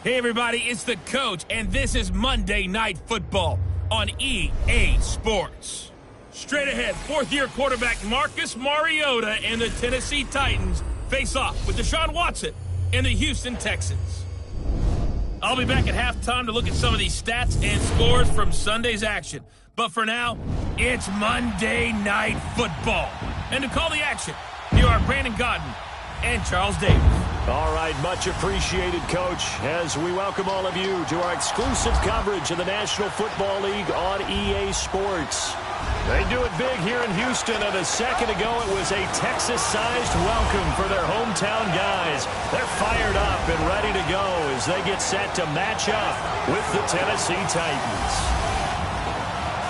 Hey everybody, it's the coach, and this is Monday Night Football on EA Sports. Straight ahead, fourth-year quarterback Marcus Mariota and the Tennessee Titans face off with Deshaun Watson and the Houston Texans. I'll be back at halftime to look at some of these stats and scores from Sunday's action. But for now, it's Monday Night Football. And to call the action, here are Brandon Godden and Charles Davis. All right, much appreciated, Coach, as we welcome all of you to our exclusive coverage of the National Football League on EA Sports. They do it big here in Houston, and a second ago it was a Texas-sized welcome for their hometown guys. They're fired up and ready to go as they get set to match up with the Tennessee Titans.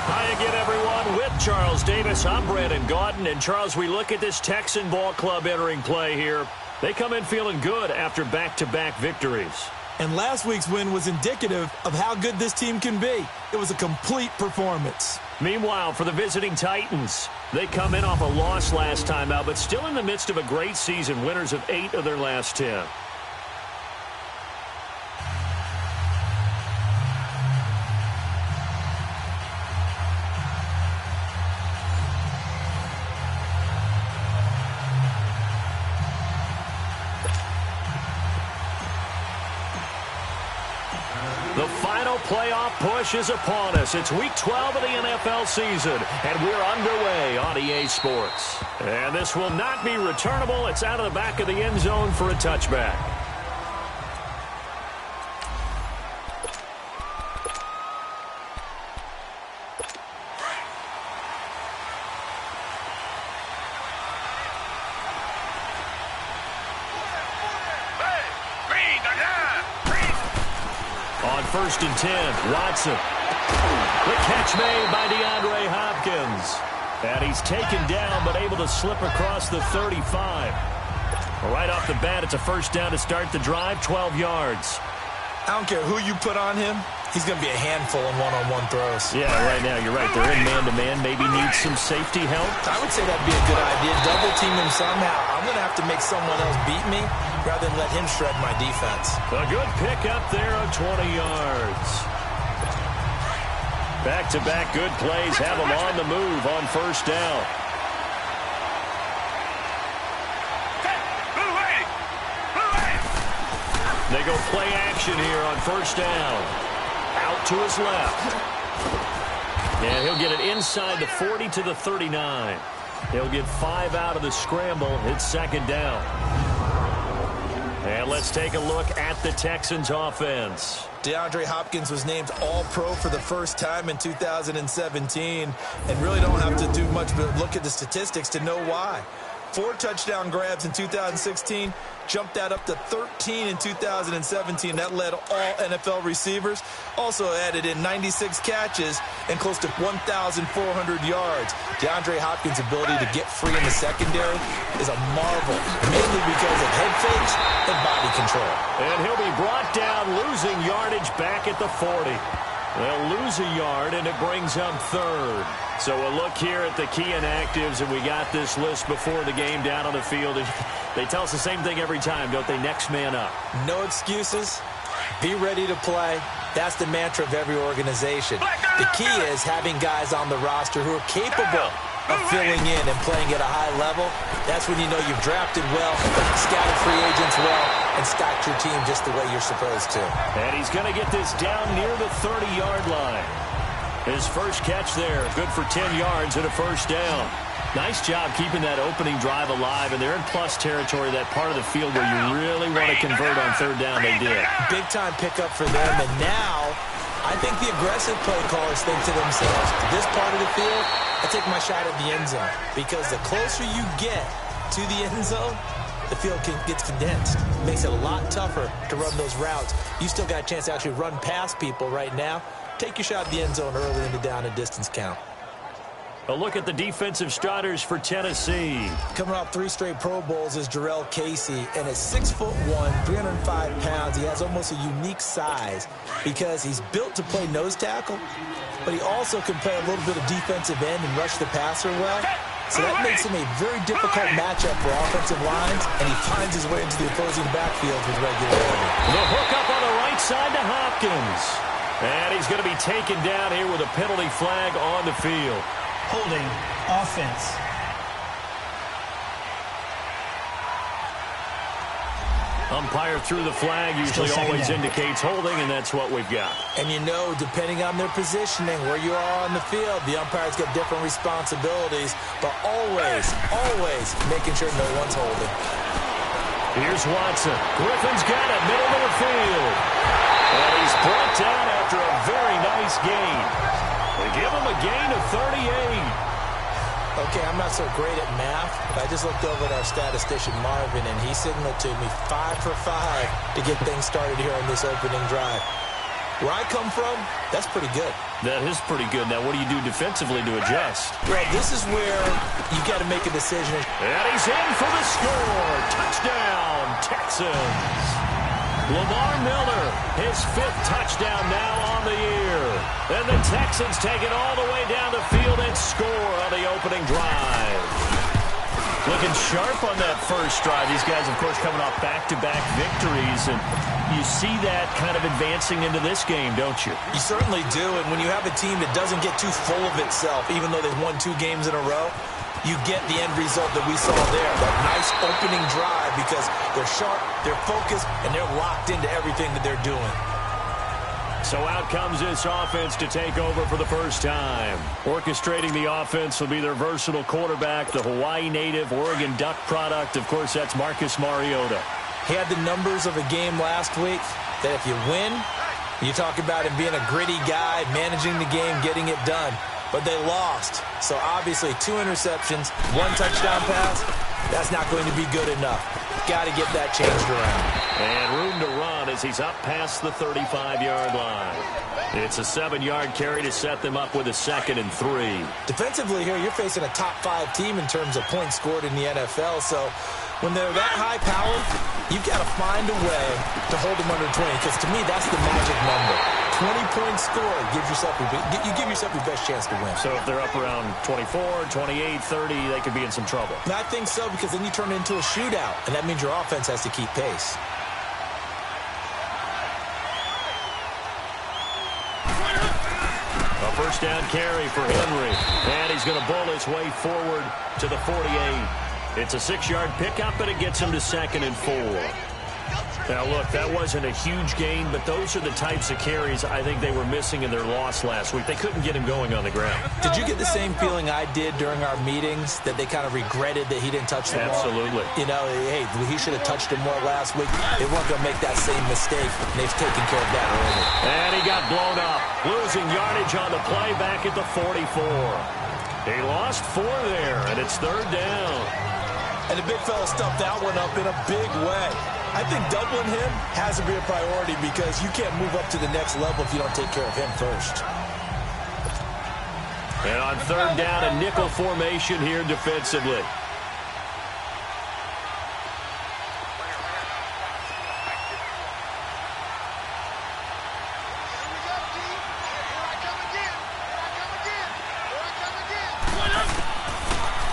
Hi again, everyone, with Charles Davis. I'm Brandon Gaudin, and Charles, we look at this Texan ball club entering play here. They come in feeling good after back-to-back victories. And last week's win was indicative of how good this team can be. It was a complete performance. Meanwhile, for the visiting Titans, they come in off a loss last time out, but still in the midst of a great season, winners of 8 of their last 10. The final playoff push is upon us. It's Week 12 of the NFL season, and we're underway on EA Sports. And this will not be returnable. It's out of the back of the end zone for a touchback. On 1st and 10, Watson. The catch made by DeAndre Hopkins. And he's taken down but able to slip across the 35. Right off the bat, it's a first down to start the drive, 12 yards. I don't care who you put on him. He's going to be a handful in one-on-one throws. Yeah, right now, you're right. They're in man-to-man. Maybe need some safety help. I would say that'd be a good idea. Double team him somehow. I'm going to have to make someone else beat me rather than let him shred my defense. A good pick up there of 20 yards. Back-to-back good plays have them on the move on first down. They go play action here on first down. Out to his left. And he'll get it inside the 40 to the 39. He'll get 5 out of the scramble. It's second down. And let's take a look at the Texans offense. DeAndre Hopkins was named All-Pro for the first time in 2017. And really don't have to do much but look at the statistics to know why. 4 touchdown grabs in 2016, jumped that up to 13 in 2017. That led all NFL receivers. Also added in 96 catches and close to 1,400 yards. DeAndre Hopkins' ability to get free in the secondary is a marvel, mainly because of head fakes and body control. And he'll be brought down, losing yardage back at the 40. They'll lose a yard, and it brings up third. So we'll look here at the key inactives, and we got this list before the game down on the field. They tell us the same thing every time, don't they? Next man up. No excuses. Be ready to play. That's the mantra of every organization. The key is having guys on the roster who are capable of filling in and playing at a high level. That's when you know you've drafted well, scouted free agents well, and stacked your team just the way you're supposed to. And he's going to get this down near the 30-yard line. His first catch there, good for 10 yards and a first down. Nice job keeping that opening drive alive, and they're in plus territory, that part of the field where you really want to convert on third down. They did. Big-time pickup for them, and now I think the aggressive play callers think to themselves, this part of the field, I take my shot at the end zone, because the closer you get to the end zone, the field gets condensed. It makes it a lot tougher to run those routes. You still got a chance to actually run past people right now. Take your shot at the end zone early in the down and distance count. A look at the defensive starters for Tennessee. Coming off 3 straight Pro Bowls is Jarrell Casey, and at 6'1", 305 pounds, he has almost a unique size because he's built to play nose tackle, but he also can play a little bit of defensive end and rush the passer well. So that makes him a very difficult matchup for offensive lines, and he finds his way into the opposing backfield with regularity. The hook up on the right side to Hopkins. And he's going to be taken down here with a penalty flag on the field. Holding offense. Umpire through the flag usually always indicates holding, and that's what we've got. And you know, depending on their positioning, where you are on the field, the umpires get different responsibilities, but always making sure no one's holding. Here's Watson. Griffin's got it, middle of the field. And he's brought down after a very nice gain. They give him a gain of 38. Okay, I'm not so great at math, but I just looked over at our statistician, Marvin, and he signaled to me 5 for 5 to get things started here on this opening drive. Where I come from, that's pretty good. That is pretty good. Now, what do you do defensively to adjust? Well, this is where you got to make a decision. And he's in for the score. Touchdown, Texans. Lamar Miller, his 5th touchdown now on the year. And the Texans take it all the way down the field and score on the opening drive. Looking sharp on that first drive. These guys, of course, coming off back-to-back victories. And you see that kind of advancing into this game, don't you? You certainly do. And when you have a team that doesn't get too full of itself, even though they've won 2 games in a row, you get the end result that we saw there. That nice opening drive because they're sharp, they're focused, and they're locked into everything that they're doing. So out comes this offense to take over for the first time. Orchestrating the offense will be their versatile quarterback, the Hawaii native, Oregon Duck product. Of course, that's Marcus Mariota. He had the numbers of a game last week that if you win, you talk about him being a gritty guy, managing the game, getting it done. But they lost. So obviously 2 interceptions, 1 touchdown pass, that's not going to be good enough. Got to get that changed around. And room to run as he's up past the 35-yard line. It's a 7-yard carry to set them up with a 2nd and 3. Defensively here, you're facing a top 5 team in terms of points scored in the NFL. So when they're that high powered, you've got to find a way to hold them under 20. Because to me, that's the magic number. 20 points scored, you give yourself your best chance to win. So if they're up around 24, 28, 30, they could be in some trouble. And I think so, because then you turn it into a shootout, and that means your offense has to keep pace. A first down carry for Henry. And he's going to bull his way forward to the 48. It's a 6-yard pickup, but it gets him to 2nd and 4. Now, look, that wasn't a huge gain, but those are the types of carries I think they were missing in their loss last week. They couldn't get him going on the ground. Did you get the same feeling I did during our meetings, that they kind of regretted that he didn't touch the ball? Absolutely. You know, hey, he should have touched it more last week. They weren't going to make that same mistake, and they've taken care of that early. And he got blown up, losing yardage on the play back at the 44. He lost 4 there, and it's 3rd down. And the big fella stuffed that one up in a big way. I think doubling him has to be a priority because you can't move up to the next level if you don't take care of him first. And on 3rd down, a nickel formation here defensively.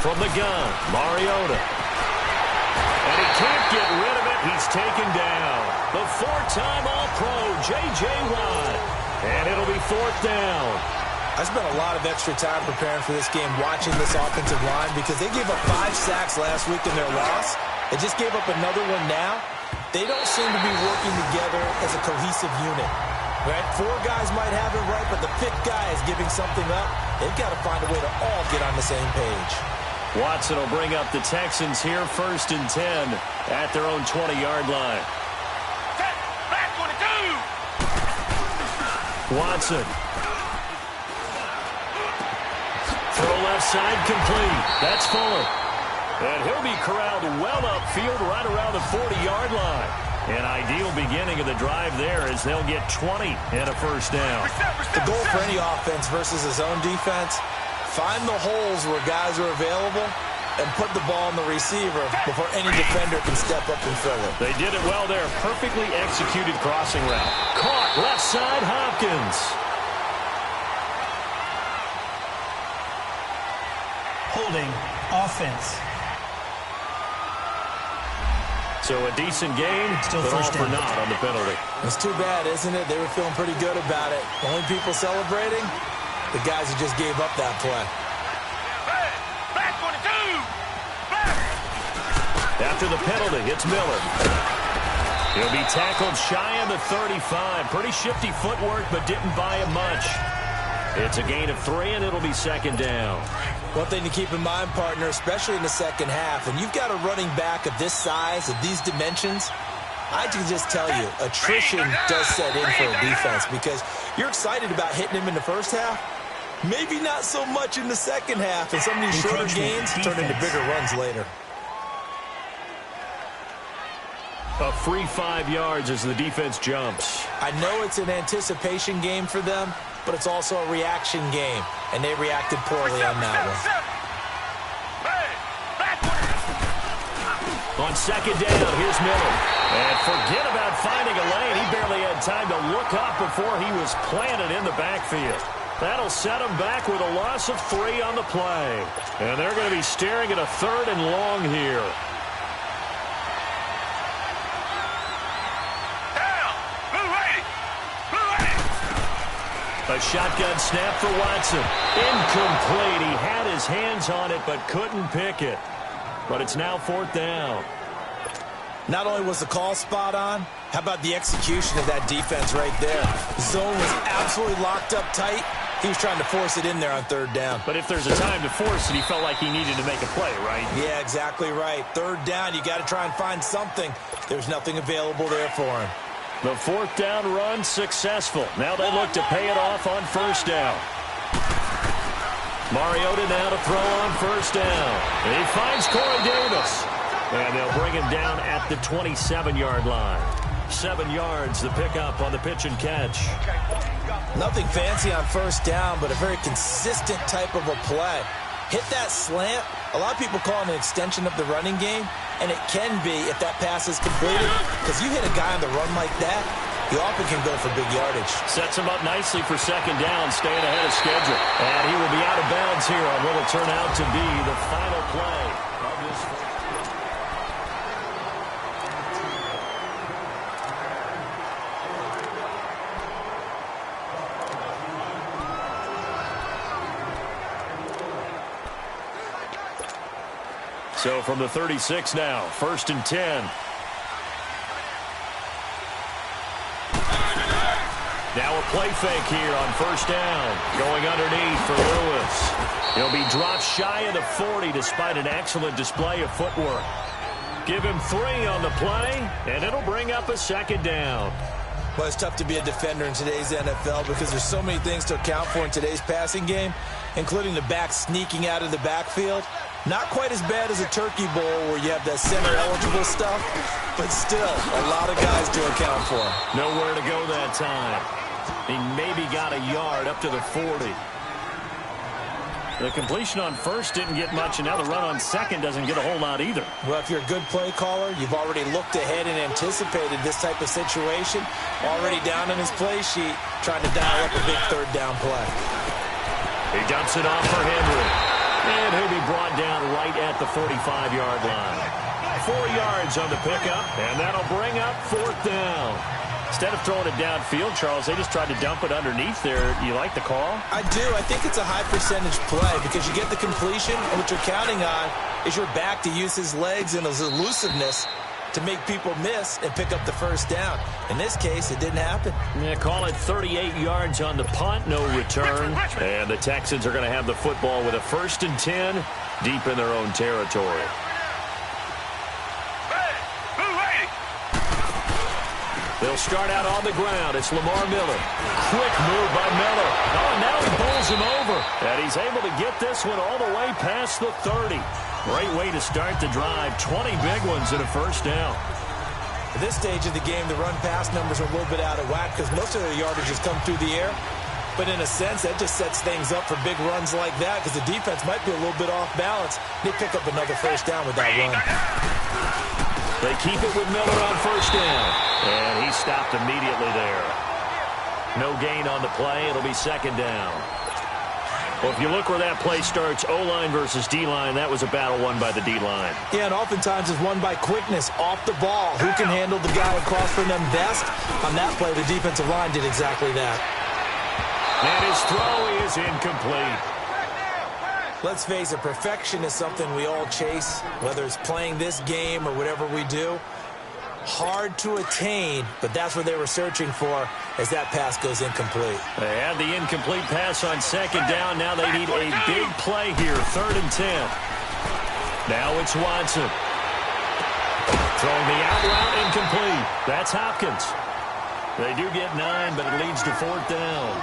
From the gun, Mariota. And he can't get rid of it. He's taken down. The 4-time All-Pro, J.J. Watt. And it'll be 4th down. I spent a lot of extra time preparing for this game, watching this offensive line, because they gave up 5 sacks last week in their loss. They just gave up another one now. They don't seem to be working together as a cohesive unit. Right? 4 guys might have it right, but the 5th guy is giving something up. They've got to find a way to all get on the same page. Watson will bring up the Texans here, 1st and 10 at their own 20-yard line. Back 22. Watson. Throw left side complete. That's Fuller. And he'll be corralled well upfield right around the 40-yard line. An ideal beginning of the drive there as they'll get 20 and a 1st down. The goal for any offense versus his own defense, find the holes where guys are available and put the ball on the receiver before any defender can step up and fill it. They did it well there. Perfectly executed crossing route. Caught left side, Hopkins. Holding Holding. Offense. So a decent game, Still but all first for down. naught on the penalty. It's too bad, isn't it? They were feeling pretty good about it. The only people celebrating, the guys who just gave up that play. After the penalty, it's Miller. He'll be tackled shy of the 35. Pretty shifty footwork, but didn't buy him much. It's a gain of 3, and it'll be second down. One thing to keep in mind, partner, especially in the second half, when you've got a running back of this size, of these dimensions, I can just tell you, attrition does set in for a defense because you're excited about hitting him in the first half. Maybe not so much in the second half, and some of these shorter gains turn into bigger runs later. A free 5 yards as the defense jumps. I know it's an anticipation game for them, but it's also a reaction game, and they reacted poorly on that one. On second down, here's Miller. And forget about finding a lane. He barely had time to look up before he was planted in the backfield. That'll set him back with a loss of 3 on the play. And they're going to be staring at a 3rd and long here. A shotgun snap for Watson. Incomplete. He had his hands on it but couldn't pick it. But it's now 4th down. Not only was the call spot on, how about the execution of that defense right there? Zone was absolutely locked up tight. He was trying to force it in there on 3rd down. But if there's a time to force it, he felt like he needed to make a play, right? Yeah, exactly right. 3rd down, you got to try and find something. There's nothing available there for him. The 4th down run successful. Now they look to pay it off on 1st down. Mariota now to throw on 1st down. And he finds Corey Davis. And they'll bring him down at the 27-yard line. 7 yards, the pickup on the pitch and catch. Nothing fancy on 1st down, but a very consistent type of a play. Hit that slant. A lot of people call it an extension of the running game, and it can be if that pass is completed, because you hit a guy on the run like that, he often can go for big yardage. Sets him up nicely for 2nd down, staying ahead of schedule. And he will be out of bounds here on what will turn out to be the final play of this. So from the 36 now, 1st and 10. Now a play fake here on 1st down. Going underneath for Lewis. He'll be dropped shy of the 40 despite an excellent display of footwork. Give him 3 on the play, and it'll bring up a 2nd down. Well, it's tough to be a defender in today's NFL because there's so many things to account for in today's passing game, including the back sneaking out of the backfield. Not quite as bad as a turkey bowl where you have that center-eligible stuff, but still a lot of guys to account for. Nowhere to go that time. He maybe got a yard up to the 40. The completion on 1st didn't get much, and now the run on 2nd doesn't get a whole lot either. Well, if you're a good play caller, you've already looked ahead and anticipated this type of situation. Already down in his play sheet, trying to dial up a big 3rd down play. He dumps it off for Henry. And he'll be brought down right at the 45-yard line. 4 yards on the pickup, and that'll bring up 4th down. Instead of throwing it downfield, Charles, they just tried to dump it underneath there. You like the call? I do. I think it's a high percentage play because you get the completion, and what you're counting on is your back to use his legs and his elusiveness to make people miss and pick up the 1st down. In this case, it didn't happen. Yeah, call it 38 yards on the punt, no return. And the Texans are going to have the football with a 1st and 10 deep in their own territory. They'll start out on the ground. It's Lamar Miller. Quick move by Miller. Oh, and now he bowls him over. And he's able to get this one all the way past the 30. Great way to start the drive. 20 big ones in a 1st down. At this stage of the game, the run-pass numbers are a little bit out of whack because most of their yardage has come through the air. But in a sense, that just sets things up for big runs like that because the defense might be a little bit off balance. They pick up another 1st down with that run. They keep it with Miller on 1st down. And he stopped immediately there. No gain on the play. It'll be 2nd down. Well, if you look where that play starts, O-line versus D-line, that was a battle won by the D-line. Yeah, and oftentimes it's won by quickness off the ball. Who can handle the guy across from them best? On that play, the defensive line did exactly that. And his throw is incomplete. Let's face it, perfection is something we all chase, whether it's playing this game or whatever we do. Hard to attain, but that's what they were searching for as that pass goes incomplete. They had the incomplete pass on second down. Now they need a big play here, 3rd and 10. Now it's Watson. Throwing the out route incomplete. That's Hopkins. They do get 9, but it leads to 4th down.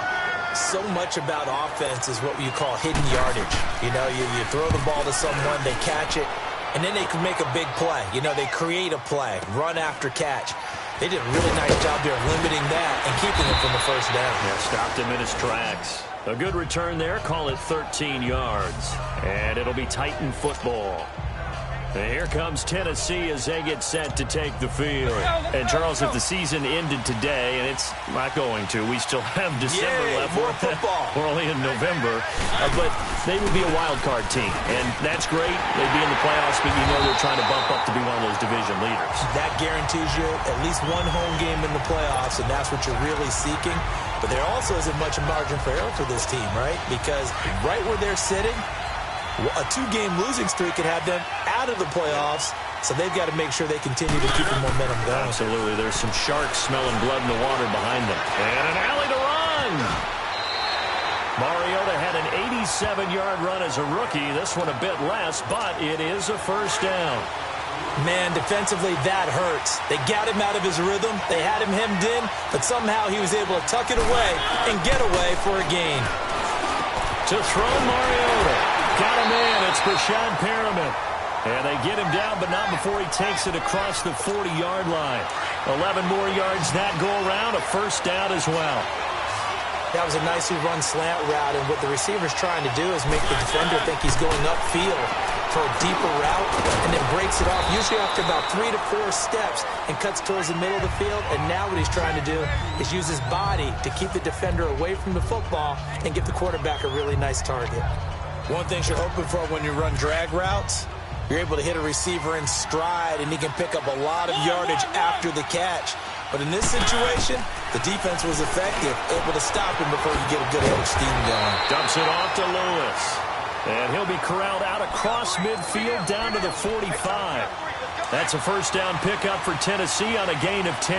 So much about offense is what you call hidden yardage. You know, you throw the ball to someone, they catch it, and then they can make a big play. You know, they create a play, run after catch. They did a really nice job there of limiting that and keeping him from the first down. Yeah, stopped him in his tracks. A good return there, call it 13 yards. And it'll be Titan football. And here comes Tennessee as they get set to take the field. And, Charles, if the season ended today, and it's not going to, we still have December left. More football. We're only in November. But they would be a wild card team. And that's great. They'd be in the playoffs, but you know they're trying to bump up to be one of those division leaders. That guarantees you at least one home game in the playoffs, and that's what you're really seeking. But there also isn't much margin for error for this team, right? Because right where they're sitting, a 2-game losing streak could have them out of the playoffs, so they've got to make sure they continue to keep the momentum going. Absolutely. There's some sharks smelling blood in the water behind them. And an alley to run. Mariota had an 87-yard run as a rookie. This one a bit less, but it is a first down. Man, defensively, that hurts. They got him out of his rhythm. They had him hemmed in, but somehow he was able to tuck it away and get away for a gain. To throw Mariota. Got him in. It's Brashad Perriman. And they get him down, but not before he takes it across the 40-yard line. 11 more yards that go around. A first down as well. That was a nicely run slant route, and what the receiver's trying to do is make the defender think he's going upfield for a deeper route, and then breaks it off, usually after about 3 to 4 steps, and cuts towards the middle of the field. And now what he's trying to do is use his body to keep the defender away from the football and give the quarterback a really nice target. One thing you're hoping for when you run drag routes, you're able to hit a receiver in stride, and he can pick up a lot of yardage after the catch. But in this situation, the defense was effective, able to stop him before you get a good head of steam going. Dumps it off to Lewis. And he'll be corralled out across midfield down to the 45. That's a first down pickup for Tennessee on a gain of 10.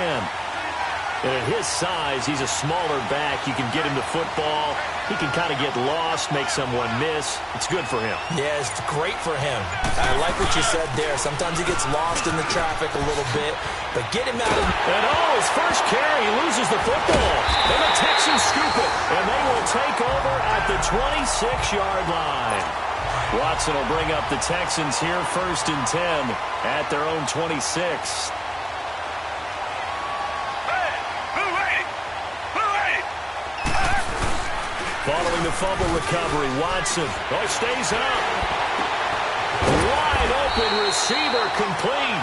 And at his size, he's a smaller back. You can get him the football. He can kind of get lost, make someone miss. It's good for him. Yeah, it's great for him. I like what you said there. Sometimes he gets lost in the traffic a little bit, but get him out of... And his first carry, he loses the football. And the Texans scoop it, and they will take over at the 26-yard line. Watson will bring up the Texans here, 1st and 10 at their own 26. Following the fumble recovery, Watson stays up. Wide open receiver complete.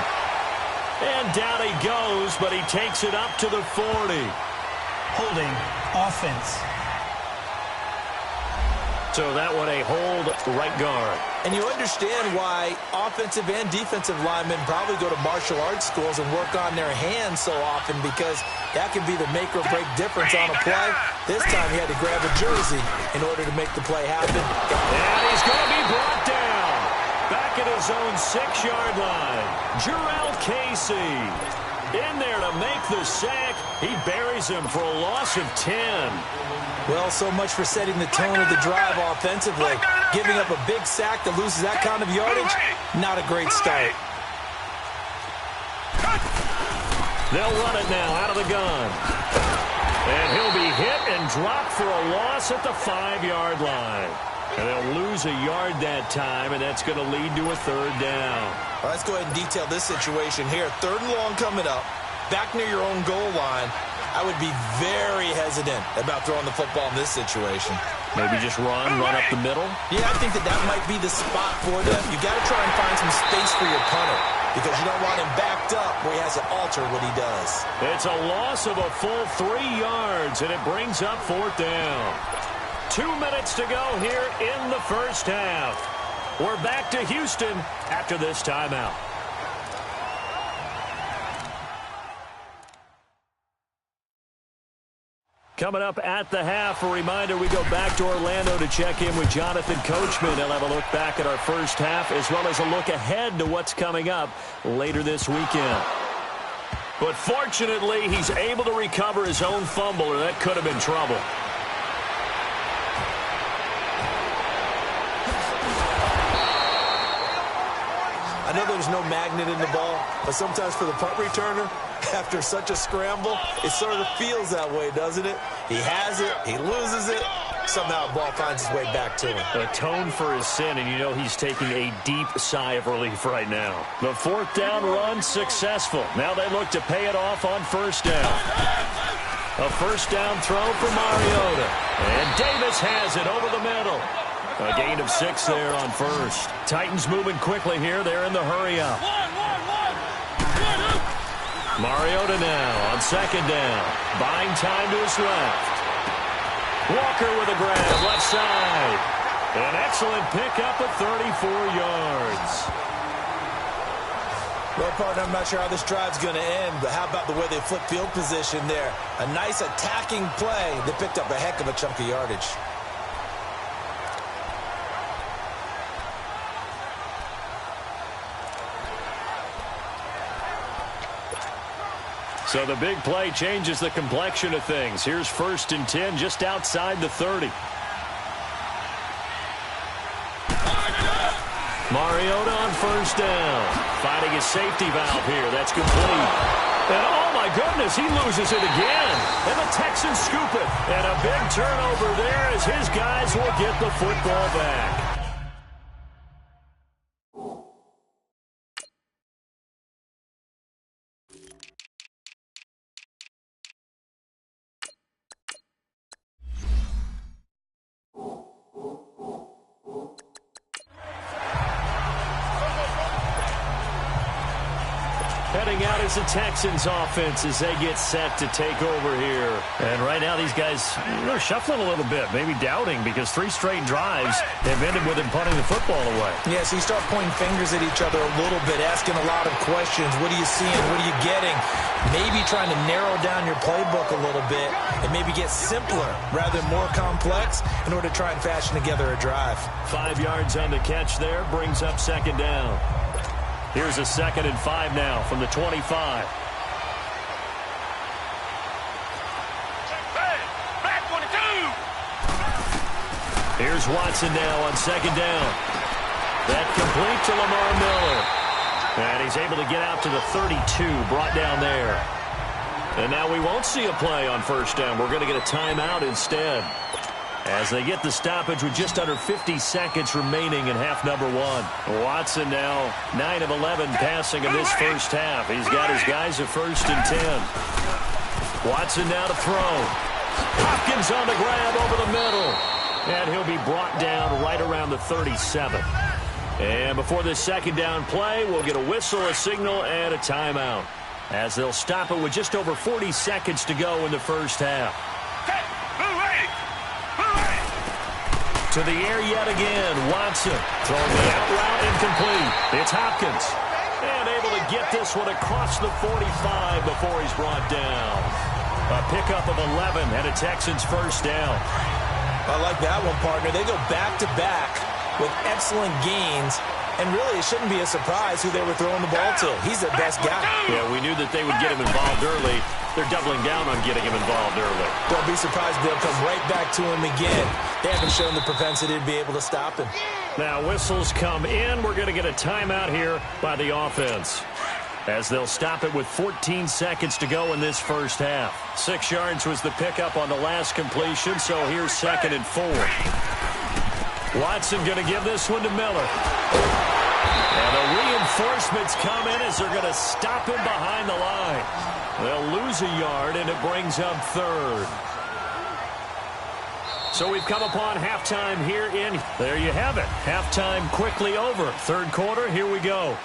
And down he goes, but he takes it up to the 40. Holding offense. So that one a hold right guard. And you understand why offensive and defensive linemen probably go to martial arts schools and work on their hands so often, because that can be the make or break difference on a play. This time he had to grab a jersey in order to make the play happen. And he's going to be brought down. Back at his own 6-yard line. Jarrell Casey in there to make the sack. He buries him for a loss of 10. Well, so much for setting the tone of the drive offensively. Giving up a big sack that loses that kind of yardage, not a great start. They'll run it now out of the gun. And he'll be hit and dropped for a loss at the 5-yard line. And they'll lose a yard that time, and that's going to lead to a 3rd down. All right, let's go ahead and detail this situation here. 3rd and long coming up, back near your own goal line. I would be very hesitant about throwing the football in this situation. Maybe just run up the middle? Yeah, I think that might be the spot for them. You got to try and find some space for your punter, because you don't want him backed up where he has to alter what he does. It's a loss of a full 3 yards, and it brings up 4th down. 2 minutes to go here in the first half. We're back to Houston after this timeout. Coming up at the half, a reminder, we go back to Orlando to check in with Jonathan Coachman. He'll have a look back at our first half as well as a look ahead to what's coming up later this weekend. But fortunately, he's able to recover his own fumble, or that could have been trouble. I know there's no magnet in the ball, but sometimes for the punt returner, after such a scramble, it sort of feels that way, doesn't it? He has it, he loses it, somehow the ball finds its way back to him. Atone for his sin, and you know he's taking a deep sigh of relief right now. The fourth down run successful. Now they look to pay it off on first down. A first down throw for Mariota. And Davis has it over the middle. A gain of 6 there on first. Titans moving quickly here. They're in the hurry-up. Mariota now on second down. Buying time to his left. Walker with a grab, left side. An excellent pickup of 34 yards. Well, partner, I'm not sure how this drive's going to end, but how about the way they flip field position there? A nice attacking play. They picked up a heck of a chunk of yardage. So the big play changes the complexion of things. Here's 1st and 10 just outside the 30. Mariota on first down. Finding his safety valve here. That's complete. And oh my goodness, he loses it again. And the Texans scoop it. And a big turnover there as his guys will get the football back. Heading out is the Texans offense as they get set to take over here. And right now these guys, they're shuffling a little bit, maybe doubting, because 3 straight drives have ended with them punting the football away. Yeah, so you start pointing fingers at each other a little bit, asking a lot of questions. What are you seeing? What are you getting? Maybe trying to narrow down your playbook a little bit and maybe get simpler rather than more complex in order to try and fashion together a drive. 5 yards on the catch there, brings up second down. Here's a 2nd and 5 now from the 25. Here's Watson now on second down. That complete to Lamar Miller. And he's able to get out to the 32, brought down there. And now we won't see a play on first down. We're going to get a timeout instead, as they get the stoppage with just under 50 seconds remaining in half number 1. Watson now 9 of 11 passing in this first half. He's got his guys at 1st and 10. Watson now to throw. Hopkins on the grab over the middle. And he'll be brought down right around the 37. And before this second down play, we'll get a whistle, a signal, and a timeout, as they'll stop it with just over 40 seconds to go in the first half. To the air yet again. Watson throwing the out route incomplete. It's Hopkins. And able to get this one across the 45 before he's brought down. A pickup of 11 and a Texans first down. I like that one, partner. They go back-to-back with excellent gains. And really, it shouldn't be a surprise who they were throwing the ball to. He's their best guy. Yeah, we knew that they would get him involved early. They're doubling down on getting him involved early. Don't be surprised they'll come right back to him again. They haven't shown the propensity to be able to stop him. Now whistles come in. We're going to get a timeout here by the offense, as they'll stop it with 14 seconds to go in this first half. 6 yards was the pickup on the last completion, so here's 2nd and 4. Watson going to give this one to Miller. And the reinforcements come in as they're going to stop him behind the line. They'll lose a yard, and it brings up 3rd. So we've come upon halftime here in. There you have it. Halftime quickly over. 3rd quarter, here we go.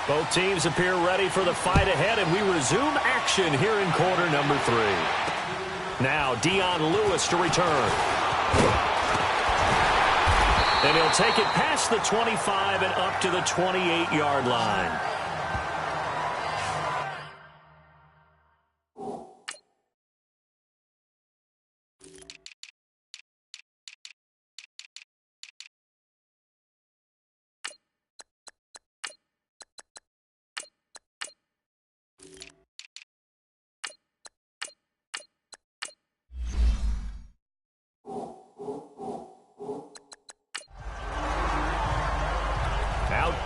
Both teams appear ready for the fight ahead, and we resume action here in quarter number 3. Now Dion Lewis to return. And he'll take it past the 25 and up to the 28-yard line.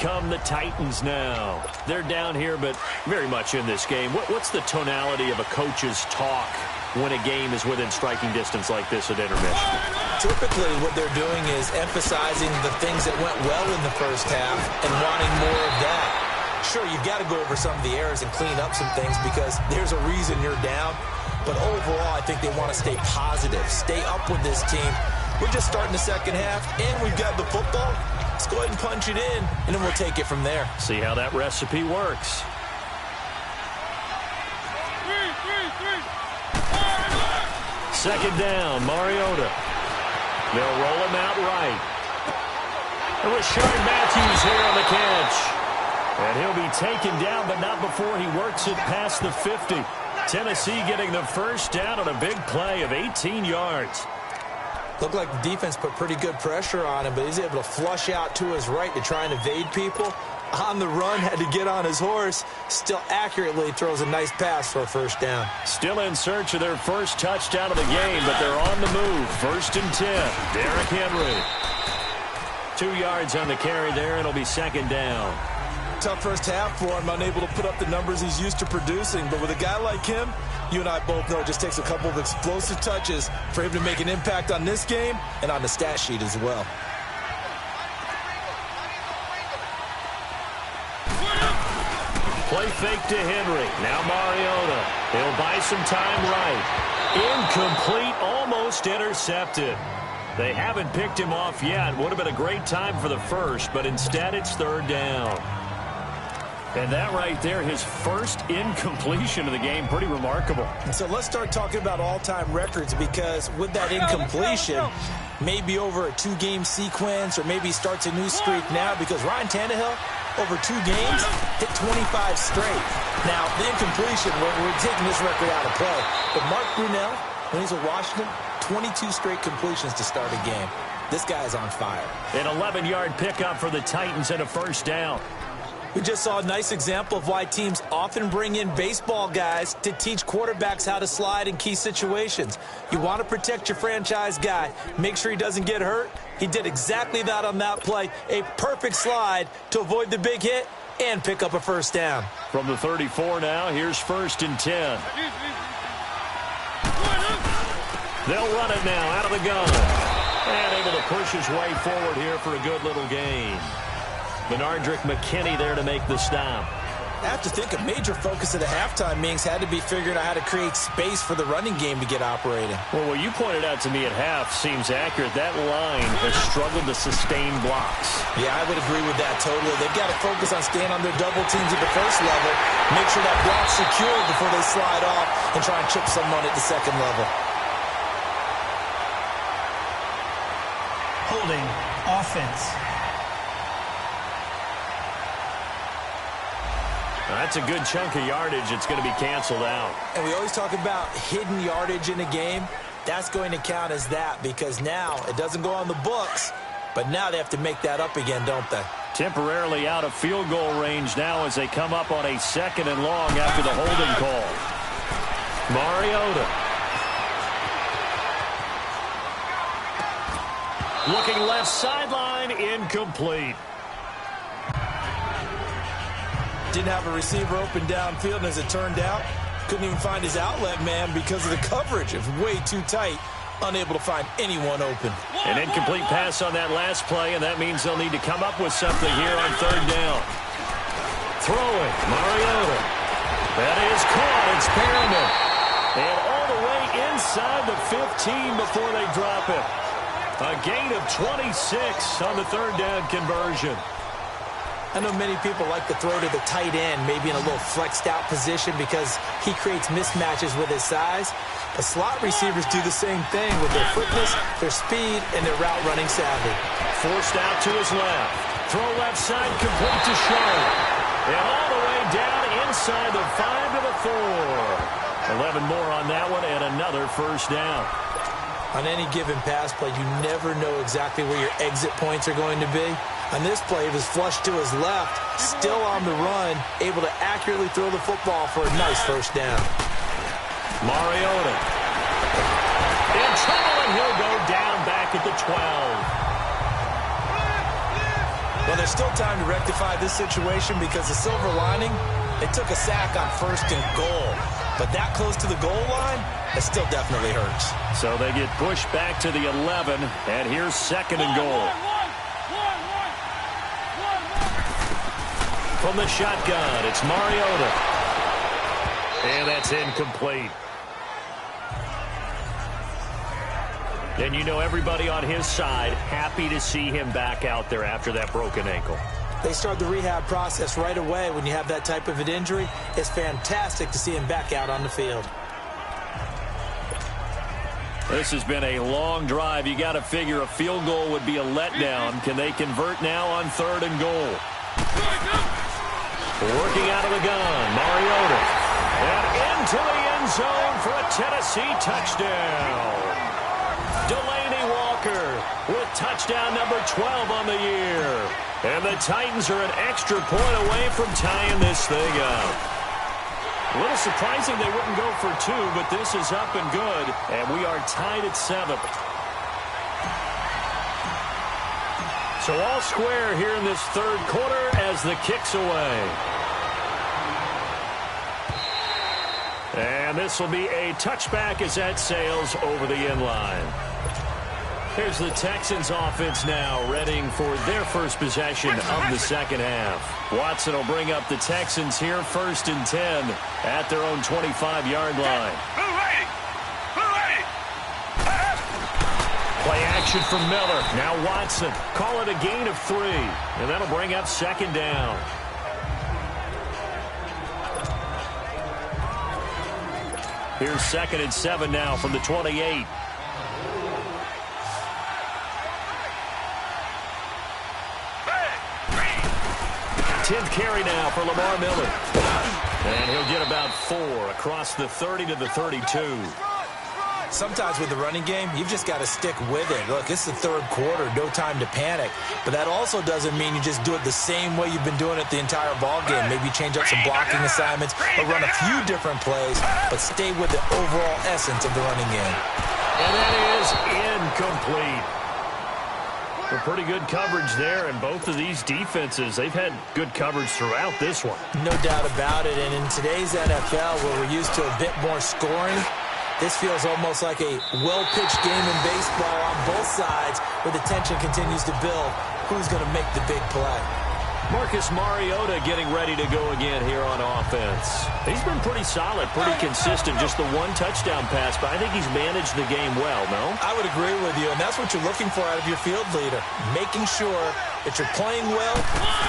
Come the Titans now. They're down here, but very much in this game. What's the tonality of a coach's talk when a game is within striking distance like this at intermission? Typically, what they're doing is emphasizing the things that went well in the first half and wanting more of that. Sure, you've got to go over some of the errors and clean up some things because there's a reason you're down. But overall, I think they want to stay positive, stay up with this team. We're just starting the second half, and we've got the football. Let's go ahead and punch it in, and then we'll take it from there. See how that recipe works. Second down, Mariota. They'll roll him out right. And Rashard Matthews here on the catch. And he'll be taken down, but not before he works it past the 50. Tennessee getting the first down on a big play of 18 yards. Looked like the defense put pretty good pressure on him, but he's able to flush out to his right to try and evade people. On the run, had to get on his horse. Still accurately throws a nice pass for a first down. Still in search of their first touchdown of the game, but they're on the move. 1st and 10. Derrick Henry. 2 yards on the carry there, and it'll be second down. Tough first half for him, unable to put up the numbers he's used to producing. But with a guy like him, you and I both know it just takes a couple of explosive touches for him to make an impact on this game and on the stat sheet as well. Play fake to Henry. Now Mariota. He'll buy some time right. Incomplete, almost intercepted. They haven't picked him off yet. Would have been a great time for the first, but instead it's third down. And that right there, his first incompletion of the game, pretty remarkable. So let's start talking about all-time records, because with that incompletion, maybe over a 2-game sequence, or maybe he starts a new streak now, because Ryan Tannehill, over 2 games, hit 25 straight. Now, the incompletion, we're taking this record out of play. But Mark Brunell, when he's with Washington, 22 straight completions to start a game. This guy is on fire. An 11-yard pickup for the Titans and a first down. We just saw a nice example of why teams often bring in baseball guys to teach quarterbacks how to slide in key situations. You want to protect your franchise guy. Make sure he doesn't get hurt. He did exactly that on that play. A perfect slide to avoid the big hit and pick up a first down. From the 34 now, here's 1st and 10. They'll run it now out of the gun. And able to push his way forward here for a good little gain. Benardrick McKinney there to make the stop. I have to think a major focus of the halftime meetings had to be figuring out how to create space for the running game to get operating. Well, what you pointed out to me at half seems accurate. That line has struggled to sustain blocks. Yeah, I would agree with that totally. They've got to focus on staying on their double teams at the first level, make sure that block's secured before they slide off and try and chip someone at the second level. Holding offense. That's a good chunk of yardage. It's going to be canceled out. And we always talk about hidden yardage in a game. That's going to count as that, because now it doesn't go on the books, but now they have to make that up again, don't they? Temporarily out of field goal range now as they come up on a 2nd and long after the holding call. Mariota. Looking left sideline, incomplete. Didn't have a receiver open downfield, and as it turned out, couldn't even find his outlet man because of the coverage. It was way too tight, unable to find anyone open. An incomplete pass on that last play, and that means they'll need to come up with something here on 3rd down. Throwing, Mariota. That is caught. It's Perriman. And all the way inside the 15 before they drop it. A gain of 26 on the 3rd down conversion. I know many people like to throw to the tight end, maybe in a little flexed out position because he creates mismatches with his size. But slot receivers do the same thing with their quickness, their speed, and their route running savvy. Forced out to his left. Throw left side complete to Sharp. And all the way down inside the 5 to the 4. 11 more on that one and another first down. On any given pass play, you never know exactly where your exit points are going to be. On this play, it was flushed to his left, still on the run, able to accurately throw the football for a nice first down. Mariota in trouble, and he'll go down back at the 12. Well, there's still time to rectify this situation because the silver lining, they took a sack on 1st and goal. But that close to the goal line, that still definitely hurts. So they get pushed back to the 11, and here's 2nd and goal. From the shotgun, it's Mariota. And that's incomplete. And you know everybody on his side happy to see him back out there after that broken ankle. They start the rehab process right away when you have that type of an injury. It's fantastic to see him back out on the field. This has been a long drive. You got to figure a field goal would be a letdown. Can they convert now on 3rd and goal? Working out of the gun, Mariota. And into the end zone for a Tennessee touchdown. Delaney Walker with touchdown number 12 on the year. And the Titans are an extra point away from tying this thing up. A little surprising they wouldn't go for 2, but this is up and good. And we are tied at 7. So all square here in this 3rd quarter as the kick's away. And this will be a touchback as that sails over the end line. Here's the Texans offense now, readying for their first possession of the second half. Watson will bring up the Texans here, 1st and 10 at their own 25-yard line. Play action from Miller. Now Watson, call it a gain of 3, and that'll bring up 2nd down. Here's 2nd and 7 now from the 28. 10th carry now for Lamar Miller. And he'll get about 4 across the 30 to the 32. Sometimes with the running game, you've just got to stick with it. Look, it's the 3rd quarter, no time to panic. But that also doesn't mean you just do it the same way you've been doing it the entire ball game. Maybe change up some blocking assignments or run a few different plays, but stay with the overall essence of the running game. And that is incomplete. Well, pretty good coverage there, and both of these defenses, they've had good coverage throughout this one. No doubt about it, and in today's NFL, where we're used to a bit more scoring, this feels almost like a well-pitched game in baseball on both sides where the tension continues to build. Who's going to make the big play? Marcus Mariota getting ready to go again here on offense. He's been pretty solid, pretty consistent, just the 1 touchdown pass, but I think he's managed the game well, no? I would agree with you, and that's what you're looking for out of your field leader, making sure that you're playing well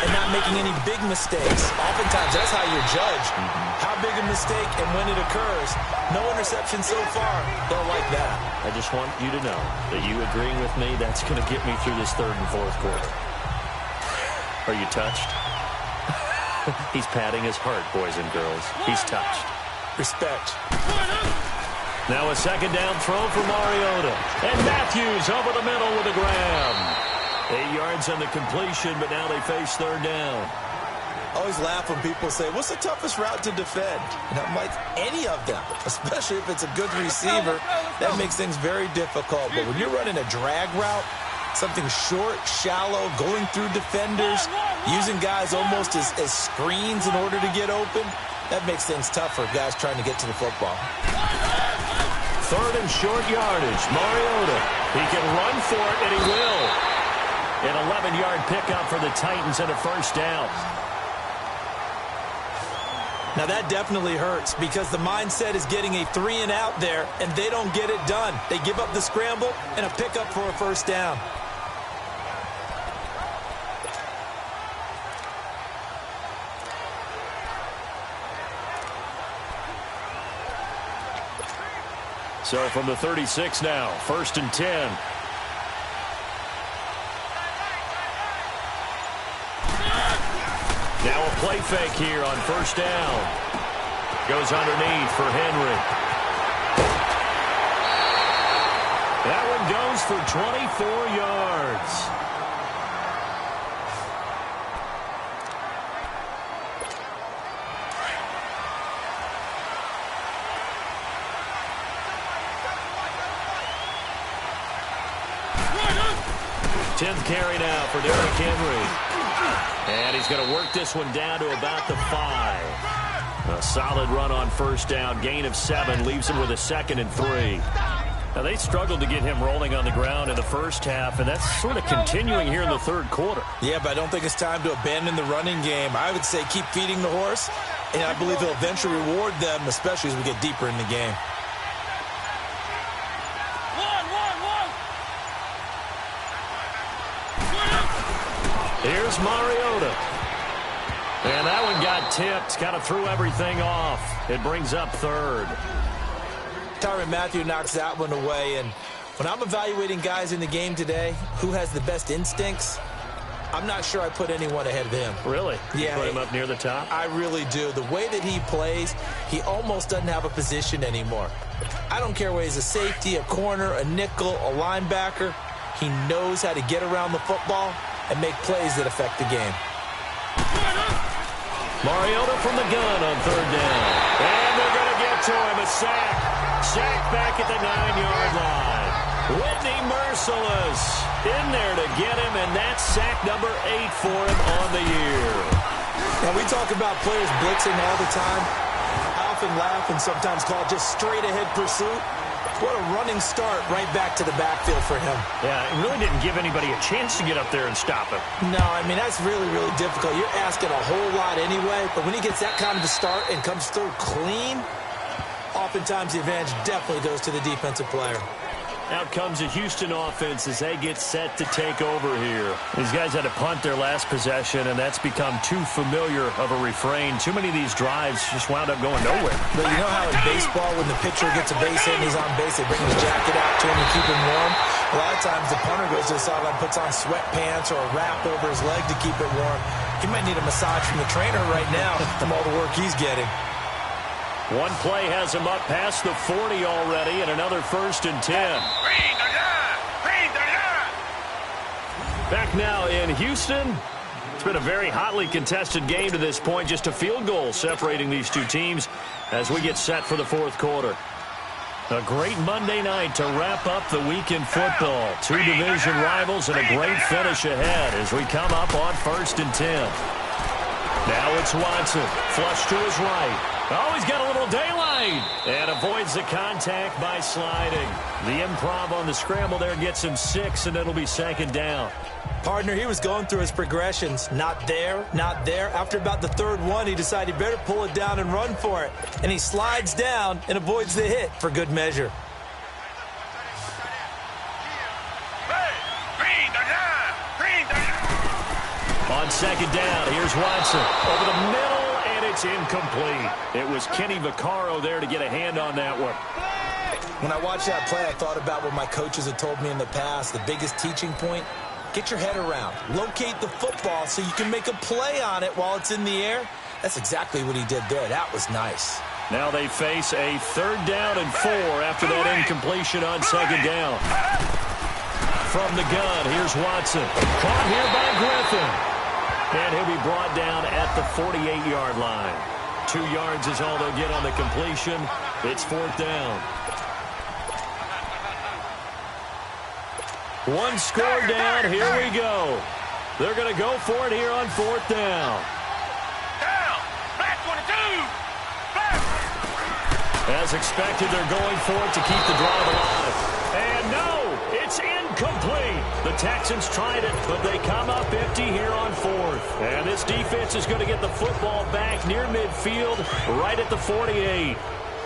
and not making any big mistakes. Oftentimes, that's how you're judged. How big a mistake and when it occurs. No interception so far. Don't like that. I just want you to know that you agreeing with me, that's going to get me through this 3rd and 4th quarter. Are you touched? He's patting his heart, boys and girls. He's touched. Respect. Now a 2nd down throw for Mariota. And Matthews over the middle with a grab. 8 yards on the completion, but now they face 3rd down. I always laugh when people say, what's the toughest route to defend? And I'm like, any of them, especially if it's a good receiver. That makes things very difficult. But when you're running a drag route, something short, shallow, going through defenders, using guys almost as screens in order to get open, that makes things tough for guys trying to get to the football. 3rd and short yardage. Mariota. He can run for it, and he will. An 11-yard pickup for the Titans and a first down. Now that definitely hurts because the mindset is getting a 3 and out there, and they don't get it done. They give up the scramble and a pickup for a first down. So from the 36 now, 1st and 10. Now a play fake here on 1st down. Goes underneath for Henry. That one goes for 24 yards. Tenth carry now for Derrick Henry. And he's going to work this one down to about the 5. A solid run on 1st down. Gain of 7 leaves him with a 2nd and 3. Now, they struggled to get him rolling on the ground in the first half, and that's sort of continuing here in the 3rd quarter. Yeah, but I don't think it's time to abandon the running game. I would say keep feeding the horse, and I believe he'll eventually reward them, especially as we get deeper in the game. Here's Mariota. And that one got tipped, kind of threw everything off. It brings up 3rd. Tyrann Mathieu knocks that one away, and when I'm evaluating guys in the game today, who has the best instincts, I'm not sure I put anyone ahead of him. Really? Yeah. You put him up near the top? I really do. The way that he plays, he almost doesn't have a position anymore. I don't care whether he's a safety, a corner, a nickel, a linebacker. He knows how to get around the football and make plays that affect the game. Mariota from the gun on 3rd down. And they're going to get to him. A sack. Sack back at the 9-yard line. Whitney Merciless in there to get him, and that's sack number 8 for him on the year. Now, we talk about players blitzing all the time. I often laugh and sometimes call it just straight-ahead pursuit. What a running start right back to the backfield for him. Yeah, it really didn't give anybody a chance to get up there and stop him. No, I mean, that's really, really difficult. You're asking a whole lot anyway, but when he gets that kind of a start and comes through clean, oftentimes the advantage definitely goes to the defensive player. Out comes the Houston offense as they get set to take over here. These guys had to punt their last possession, and that's become too familiar of a refrain. Too many of these drives just wound up going nowhere. But you know how in baseball, when the pitcher gets a base hit and he's on base, they bring his jacket out to him to keep him warm? A lot of times the punter goes to the sideline, puts on sweatpants or a wrap over his leg to keep it warm. He might need a massage from the trainer right now from all the work he's getting. One play has him up past the 40 already, and another 1st and 10. Back now in Houston. It's been a very hotly contested game to this point. Just a field goal separating these two teams as we get set for the 4th quarter. A great Monday night to wrap up the week in football. 2 division rivals and a great finish ahead as we come up on 1st and 10. Now it's Watson. Flush to his right. Oh, he's got a little daylight and avoids the contact by sliding. The improv on the scramble there gets him 6, and it'll be 2nd down. Partner, he was going through his progressions. Not there, not there. After about the 3rd one, he decided he better pull it down and run for it. And he slides down and avoids the hit for good measure. On 2nd down, here's Watson over the middle, and it's incomplete. It was Kenny Vaccaro there to get a hand on that one. When I watched that play, I thought about what my coaches had told me in the past. The biggest teaching point, get your head around. Locate the football so you can make a play on it while it's in the air. That's exactly what he did there. That was nice. Now they face a 3rd down and 4 after that incompletion on 2nd down. From the gun, here's Watson. Caught here by Griffin. And he'll be brought down at the 48-yard line. 2 yards is all they'll get on the completion. It's 4th down. One score down. Here we go. They're going to go for it here on 4th down. As expected, they're going for it to keep the drive alive. And no, it's incomplete. The Texans tried it, but they come up empty here on 4th. And this defense is going to get the football back near midfield, right at the 48.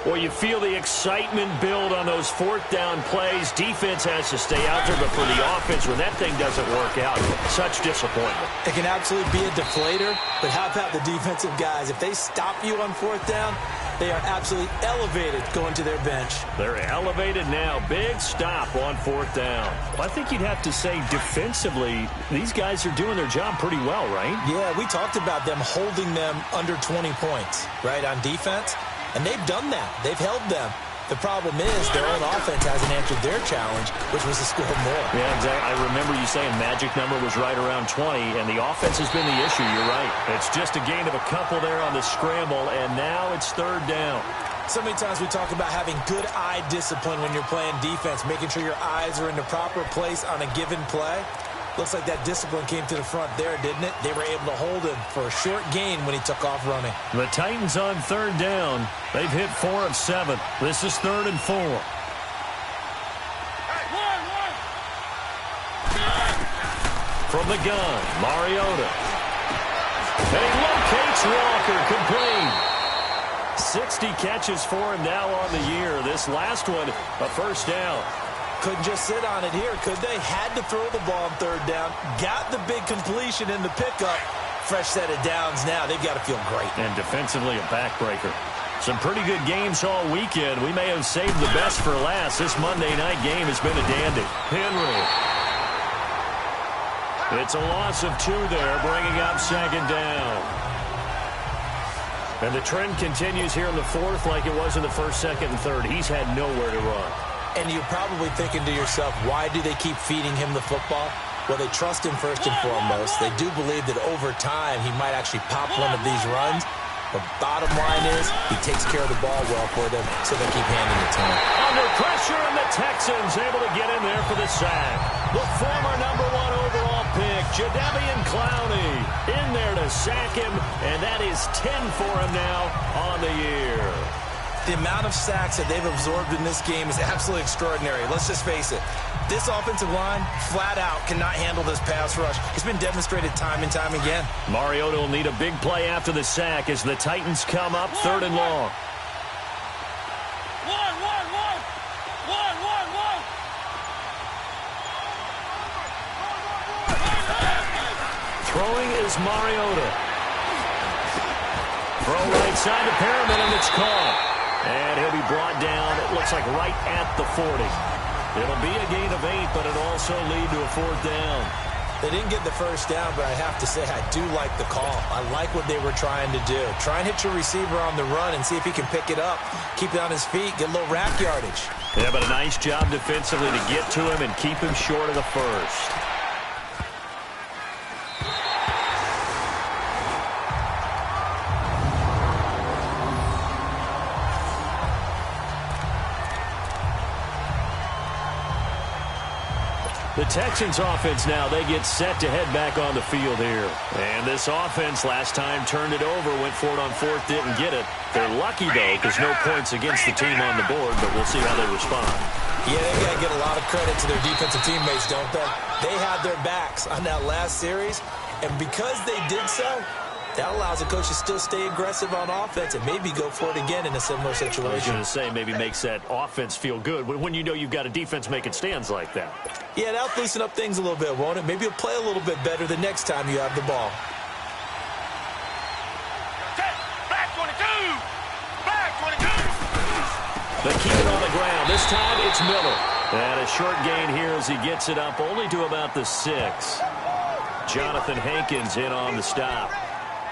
Well, you feel the excitement build on those 4th down plays. Defense has to stay out there, but for the offense, when that thing doesn't work out, such disappointment. It can absolutely be a deflator, but how about the defensive guys? If they stop you on 4th down, They are absolutely elevated going to their bench. They're elevated now. Big stop on 4th down. Well, I think you'd have to say defensively, these guys are doing their job pretty well, right? Yeah, we talked about them holding them under 20 points, right, on defense. And they've done that. They've held them. The problem is their own offense hasn't answered their challenge, which was to score more. Yeah, exactly. I remember you saying magic number was right around 20, and the offense has been the issue. You're right. It's just a gain of a couple there on the scramble, and now it's 3rd down. So many times we talk about having good eye discipline when you're playing defense, making sure your eyes are in the proper place on a given play. Looks like that discipline came to the front there, didn't it? They were able to hold him for a short gain when he took off running. The Titans on 3rd down. They've hit 4 of 7. This is 3rd and 4. From the gun, Mariota. And he locates Walker, complete. 60 catches for him now on the year. This last one, a 1st down. Couldn't just sit on it here, could they? Had to throw the ball on 3rd down. Got the big completion in the pickup. Fresh set of downs now. They've got to feel great. And defensively, a backbreaker. Some pretty good games all weekend. We may have saved the best for last. This Monday night game has been a dandy. Henry. It's a loss of 2 there, bringing up 2nd down. And the trend continues here in the 4th like it was in the 1st, 2nd, and 3rd. He's had nowhere to run. And you're probably thinking to yourself, why do they keep feeding him the football? Well, they trust him first and foremost. They do believe that over time he might actually pop one of these runs. But bottom line is he takes care of the ball well for them, so they keep handing it to him. Under pressure, and the Texans able to get in there for the sack. The former #1 overall pick, Jadeveon Clowney, in there to sack him, and that is 10 for him now on the year. The amount of sacks that they've absorbed in this game is absolutely extraordinary. Let's just face it. This offensive line, flat out, cannot handle this pass rush. It's been demonstrated time and time again. Mariota will need a big play after the sack as the Titans come up 3rd and long. Throwing is Mariota. Throw right side to Perriman, and it's caught. And he'll be brought down, it looks like right at the 40. It'll be a gain of 8, but it'll also lead to a 4th down. They didn't get the 1st down, but I have to say I do like the call. I like what they were trying to do. Try and hit your receiver on the run and see if he can pick it up. Keep it on his feet, get a little rack yardage. Yeah, but a nice job defensively to get to him and keep him short of the 1st. The Texans offense now, they get set to head back on the field here. And this offense last time turned it over, went for it on 4th, didn't get it. They're lucky, though, because no points against the team on the board, but we'll see how they respond. Yeah, they've got to get a lot of credit to their defensive teammates, don't they? They had their backs on that last series, and because they did so, that allows the coach to still stay aggressive on offense and maybe go for it again in a similar situation. I was going to say, maybe makes that offense feel good when you know you've got a defense making stands like that. Yeah, that'll loosen up things a little bit, won't it? Maybe you'll play a little bit better the next time you have the ball. Back 22! Back 22! They keep it on the ground. This time it's Miller. And a short gain here as he gets it up only to about the 6. Jonathan Hankins in on the stop.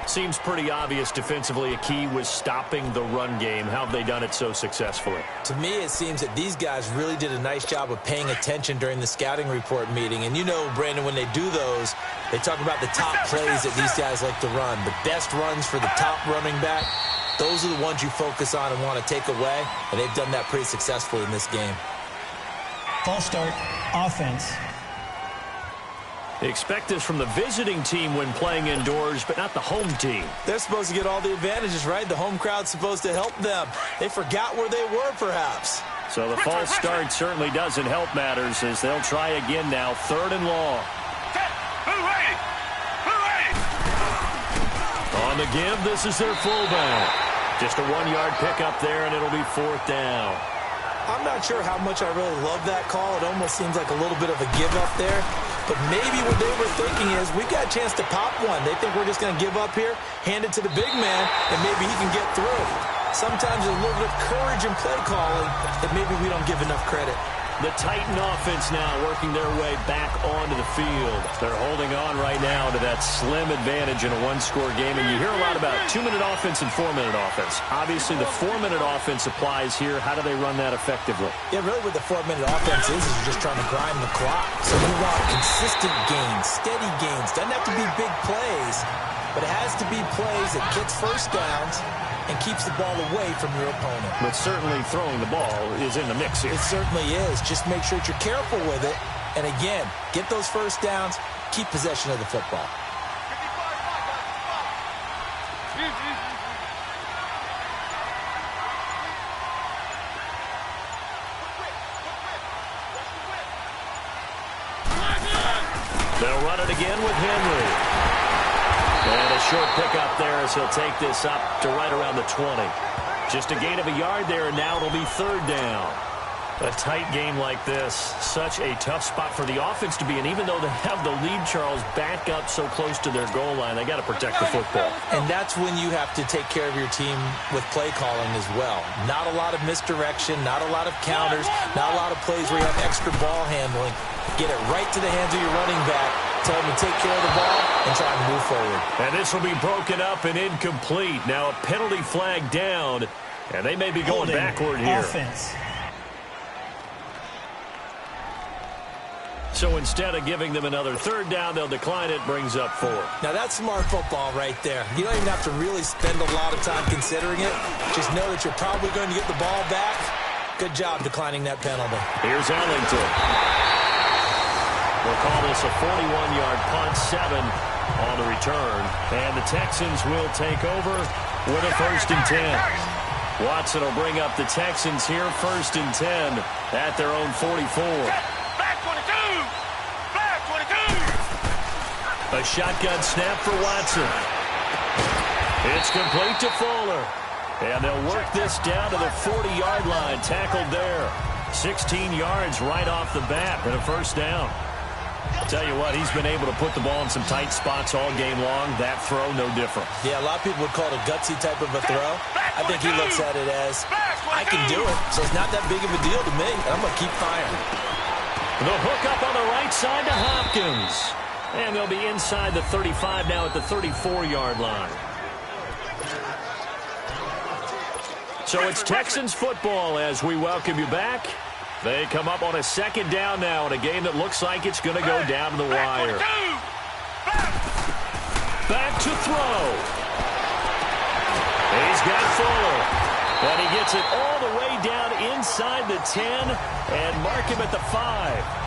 Seems pretty obvious defensively a key was stopping the run game. How have they done it so successfully? To me, it seems that these guys really did a nice job of paying attention during the scouting report meeting. And you know, Brandon, when they do those, they talk about the top plays that these guys like to run. The best runs for the top running back, those are the ones you focus on and want to take away. And they've done that pretty successfully in this game. False start, offense. Expect this from the visiting team when playing indoors, but not the home team. They're supposed to get all the advantages, right? The home crowd's supposed to help them. They forgot where they were, perhaps. So the false start certainly doesn't help matters as they'll try again now, 3rd and long. On the give, this is their fullback. Just a 1-yard pickup there, and it'll be 4th down. I'm not sure how much I really love that call. It almost seems like a little bit of a give up there. But maybe what they were thinking is, we've got a chance to pop one. They think we're just going to give up here, hand it to the big man, and maybe he can get through. sometimes there's a little bit of courage in play calling that maybe we don't give enough credit. The Titan offense now working their way back onto the field. They're holding on right now to that slim advantage in a one-score game. And you hear a lot about 2-minute offense and 4-minute offense. Obviously, the 4-minute offense applies here. How do they run that effectively? Yeah, really what the 4-minute offense is you're just trying to grind the clock. So you want consistent gains, steady gains. Doesn't have to be big plays, but it has to be plays that gets first downs and keeps the ball away from your opponent. But certainly throwing the ball is in the mix here. It certainly is. Just make sure that you're careful with it. And again, get those first downs, keep possession of the football. They'll run it again with Henry. And a short pickup there as he'll take this up to right around the 20. Just a gain of a yard there, and now it'll be third down. A tight game like this, such a tough spot for the offense to be in. Even though they have the lead, Charles, back up so close to their goal line, they got to protect the football. And that's when you have to take care of your team with play calling as well. Not a lot of misdirection, not a lot of counters, not a lot of plays where you have extra ball handling. Get it right to the hands of your running back. Tell him to take care of the ball and try and move forward. And this will be broken up and incomplete. Now a penalty flag down, and they may be going backward here. Offense. So instead of giving them another third down, they'll decline it, brings up 4. Now that's smart football right there. You don't even have to really spend a lot of time considering it. Just know that you're probably going to get the ball back. Good job declining that penalty. Here's Ellington. We'll call this a 41-yard punt, 7 on the return. And the Texans will take over with a 1st and 10. Watson will bring up the Texans here, 1st and 10 at their own 44. Back 22! Back 22! A shotgun snap for Watson. It's complete to Fuller. And they'll work this down to the 40-yard line, tackled there. 16 yards right off the bat and a 1st down. I'll tell you what, he's been able to put the ball in some tight spots all game long. That throw, no different. Yeah, a lot of people would call it a gutsy type of a throw. I think he looks at it as, I can do it, so it's not that big of a deal to me. I'm going to keep firing. The hook up on the right side to Hopkins. And they'll be inside the 35 now at the 34-yard line. So it's Texans football as we welcome you back. They come up on a 2nd down now in a game that looks like it's going to go down to the wire. Back to throw. He's got Fuller. And he gets it all the way down inside the 10 and mark him at the 5.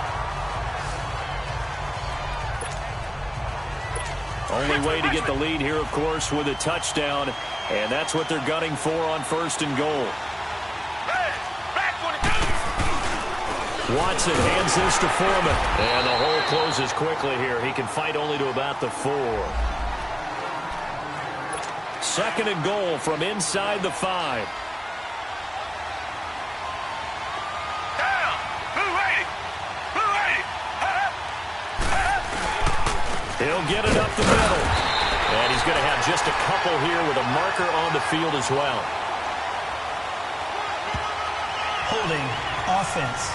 Only way to get the lead here, of course, with a touchdown. And that's what they're gunning for on 1st and goal. Watson hands this to Foreman. And the hole closes quickly here. He can fight only to about the 4. 2nd and goal from inside the 5. He'll get it up the middle. And he's going to have just a couple here with a marker on the field as well. Holding. Offense.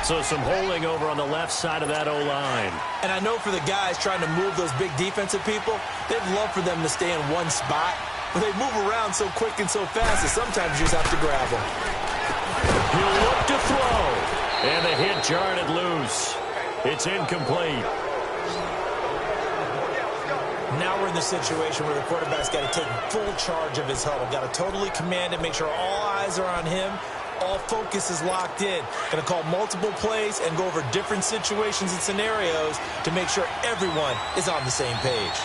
So some holding over on the left side of that O-line. And I know for the guys trying to move those big defensive people, they'd love for them to stay in one spot. But they move around so quick and so fast that sometimes you just have to grab them. He'll look to throw. And the hit jarred it loose. It's incomplete. Now we're in the situation where the quarterback's got to take full charge of his huddle. Got to totally command it, make sure all eyes are on him. All focus is locked in. Going to call multiple plays and go over different situations and scenarios to make sure everyone is on the same page.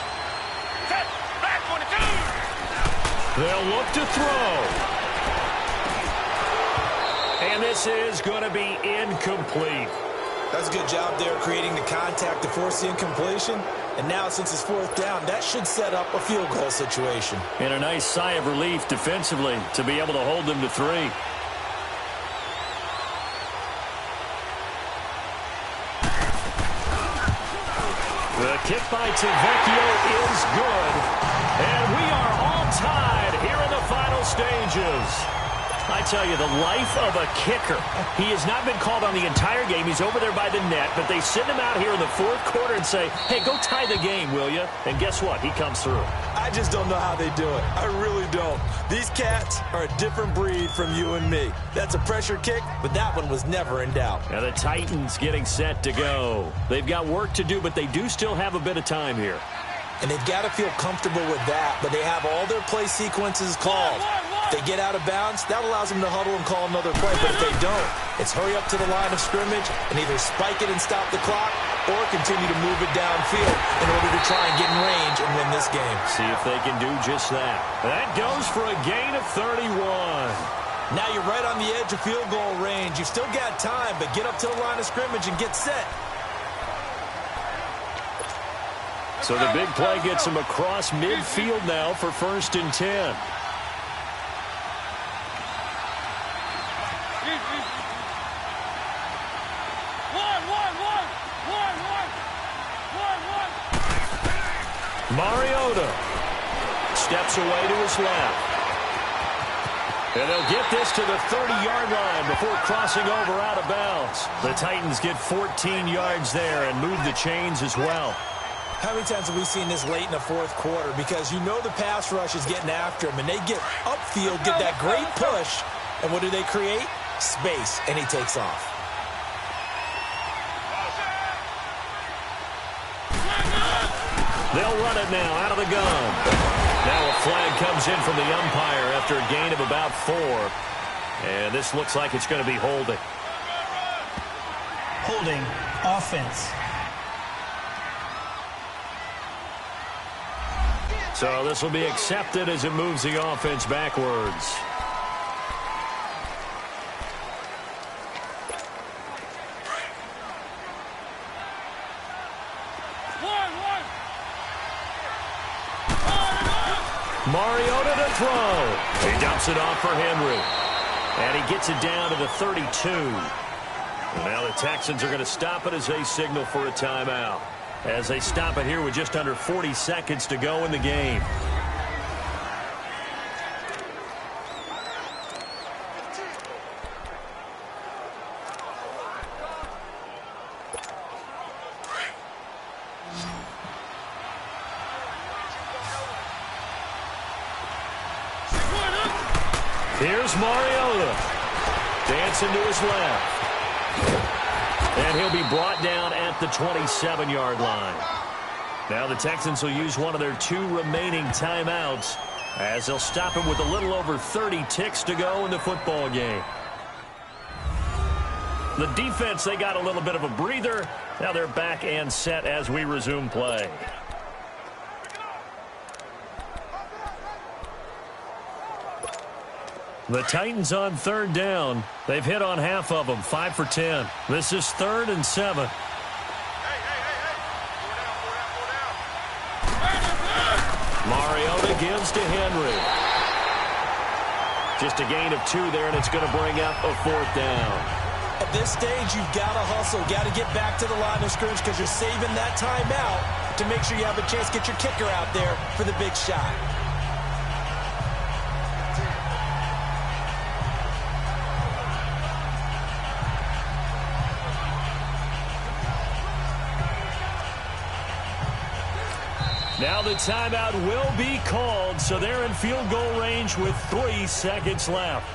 Back 22! They'll look to throw. And this is going to be incomplete. That's a good job there creating the contact to force the incompletion. And now since it's 4th down, that should set up a field goal situation. And a nice sigh of relief defensively to be able to hold them to 3. The kick by Tavecchio is good. And we are all all tied here in the final stages. I tell you, the life of a kicker. He has not been called on the entire game. He's over there by the net, but they send him out here in the fourth quarter and say, hey, go tie the game, will you? And guess what? He comes through. I just don't know how they do it. I really don't. These cats are a different breed from you and me. That's a pressure kick, but that one was never in doubt. And the Titans getting set to go. They've got work to do, but they do still have a bit of time here. And they've got to feel comfortable with that, but they have all their play sequences called. If they get out of bounds, that allows them to huddle and call another play. But if they don't, it's hurry up to the line of scrimmage and either spike it and stop the clock or continue to move it downfield in order to try and get in range and win this game. See if they can do just that. That goes for a gain of 31. Now you're right on the edge of field goal range. You've still got time, but get up to the line of scrimmage and get set. So the big play gets him across midfield now for 1st and 10. Mariota steps away to his left. And they'll get this to the 30-yard line before crossing over out of bounds. The Titans get 14 yards there and move the chains as well. How many times have we seen this late in the fourth quarter? Because you know the pass rush is getting after him, and they get upfield, get that great push, and what do they create? Space, and he takes off. They'll run it now out of the gun. Now a flag comes in from the umpire after a gain of about 4. And this looks like it's going to be holding. Holding offense. So this will be accepted as it moves the offense backwards. Mariota to throw. He dumps it off for Henry. And he gets it down to the 32. And now the Texans are going to stop it as they signal for a timeout. As they stop it here with just under 40 seconds to go in the game. Here's Mariota. Dancing to his left. And he'll be brought down at the 27-yard line. Now the Texans will use one of their 2 remaining timeouts as they'll stop him with a little over 30 ticks to go in the football game. The defense, they got a little bit of a breather. Now they're back and set as we resume play. The Titans on 3rd down. They've hit on half of them, 5 for 10. This is 3rd and 7. Mariota gives to Henry. Just a gain of 2 there, and it's going to bring up a 4th down. At this stage, you've got to hustle, got to get back to the line of scrimmage because you're saving that timeout to make sure you have a chance to get your kicker out there for the big shot. Now the timeout will be called, so they're in field goal range with 3 seconds left.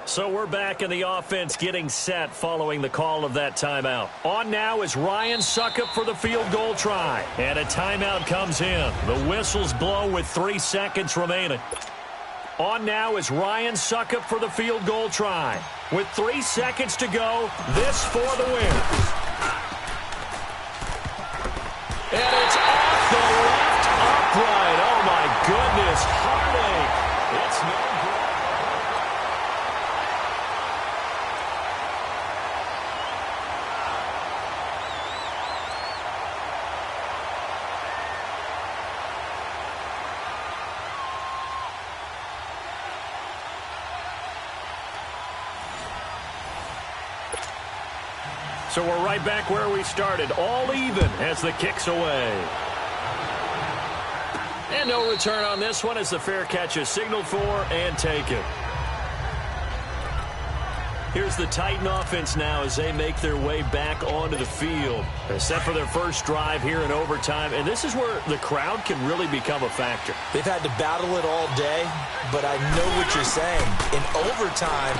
So we're back in the offense getting set following the call of that timeout. On now is Ryan Succop for the field goal try. And a timeout comes in. The whistles blow with 3 seconds remaining. On now is Ryan Succop for the field goal try. With 3 seconds to go, this for the win. And it's off the left upright. Oh, my goodness. Heartache. It's no good. So we're right back where we started, all even as the kick's away. And no return on this one as the fair catch is signaled for and taken. Here's the Titan offense now as they make their way back onto the field. They're set for their first drive here in overtime, and this is where the crowd can really become a factor. They've had to battle it all day, but I know what you're saying. In overtime,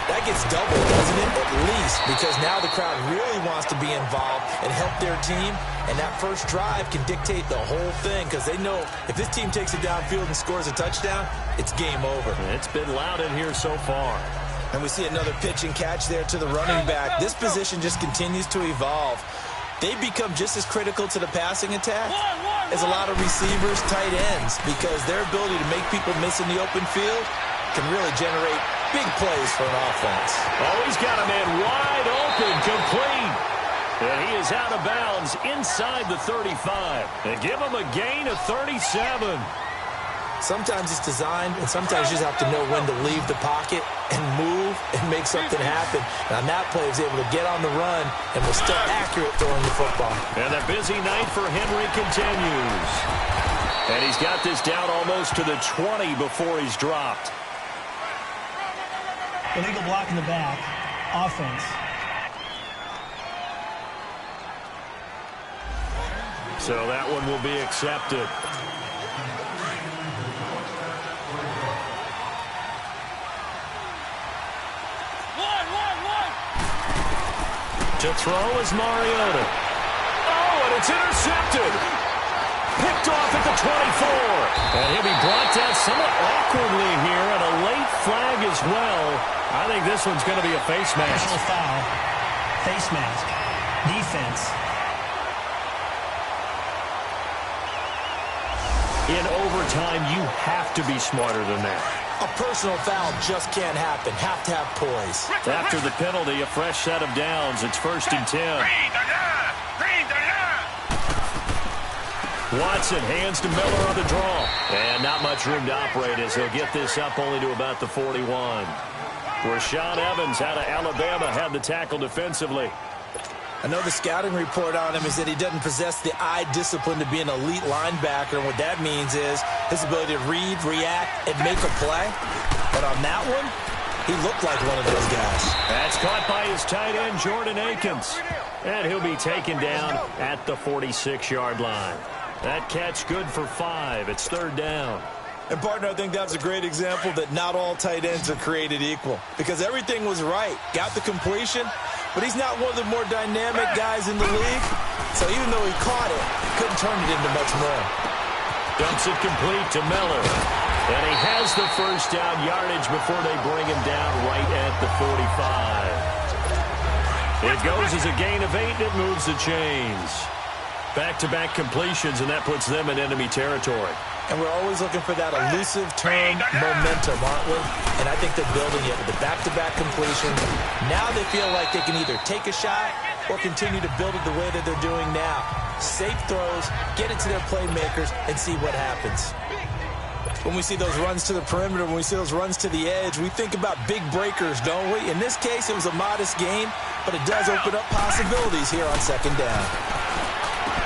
that gets doubled, doesn't it? At least, because now the crowd really wants to be involved and help their team, and that first drive can dictate the whole thing because they know if this team takes it downfield and scores a touchdown, it's game over. It's been loud in here so far. And we see another pitch and catch there to the running back. This position just continues to evolve. They become just as critical to the passing attack as a lot of receivers, tight ends, because their ability to make people miss in the open field can really generate big plays for an offense. Oh, he's got a man wide open, complete. And he is out of bounds inside the 35. They give him a gain of 37. Sometimes it's designed, and sometimes you just have to know when to leave the pocket and move and make something happen. And on that play, he was able to get on the run and was still accurate throwing the football. And the busy night for Henry continues. And he's got this down almost to the 20 before he's dropped. Illegal block in the back. Offense. So that one will be accepted. To throw is Mariota. Oh, and it's intercepted. Picked off at the 24. And he'll be brought down somewhat awkwardly here, and a late flag as well. I think this one's going to be a face mask. Personal foul. Face mask. Defense. In overtime, you have to be smarter than that. A personal foul just can't happen. Have to have poise. After the penalty, a fresh set of downs. It's 1st and 10. Watson hands to Miller on the draw. And not much room to operate as he'll get this up only to about the 41. Rashaan Evans out of Alabama had the tackle defensively. I know the scouting report on him is that he doesn't possess the eye discipline to be an elite linebacker. And what that means is his ability to read, react, and make a play. But on that one, he looked like one of those guys. That's caught by his tight end, Jordan Akins. And he'll be taken down at the 46-yard line. That catch good for 5. It's 3rd down. And, partner, I think that's a great example that not all tight ends are created equal. Because everything was right. Got the completion, but he's not one of the more dynamic guys in the league. So even though he caught it, he couldn't turn it into much more. Dumps it complete to Miller. And he has the first down yardage before they bring him down right at the 45. It goes as a gain of 8, and it moves the chains. Back-to-back completions, and that puts them in enemy territory. And we're always looking for that elusive term momentum, aren't we? And I think they're building it with the back-to-back completion. Now they feel like they can either take a shot or continue to build it the way that they're doing now. Safe throws, get it to their playmakers, and see what happens. When we see those runs to the perimeter, when we see those runs to the edge, we think about big breakers, don't we? In this case, it was a modest gain, but it does open up possibilities here on 2nd down.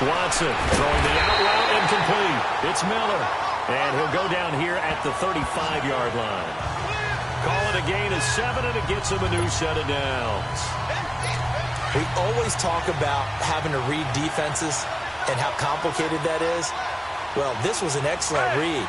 Watson throwing the out route incomplete. It's Miller. And he'll go down here at the 35-yard line. Call it a gain of 7, and it gets him a new set of downs. We always talk about having to read defenses and how complicated that is. Well, this was an excellent read.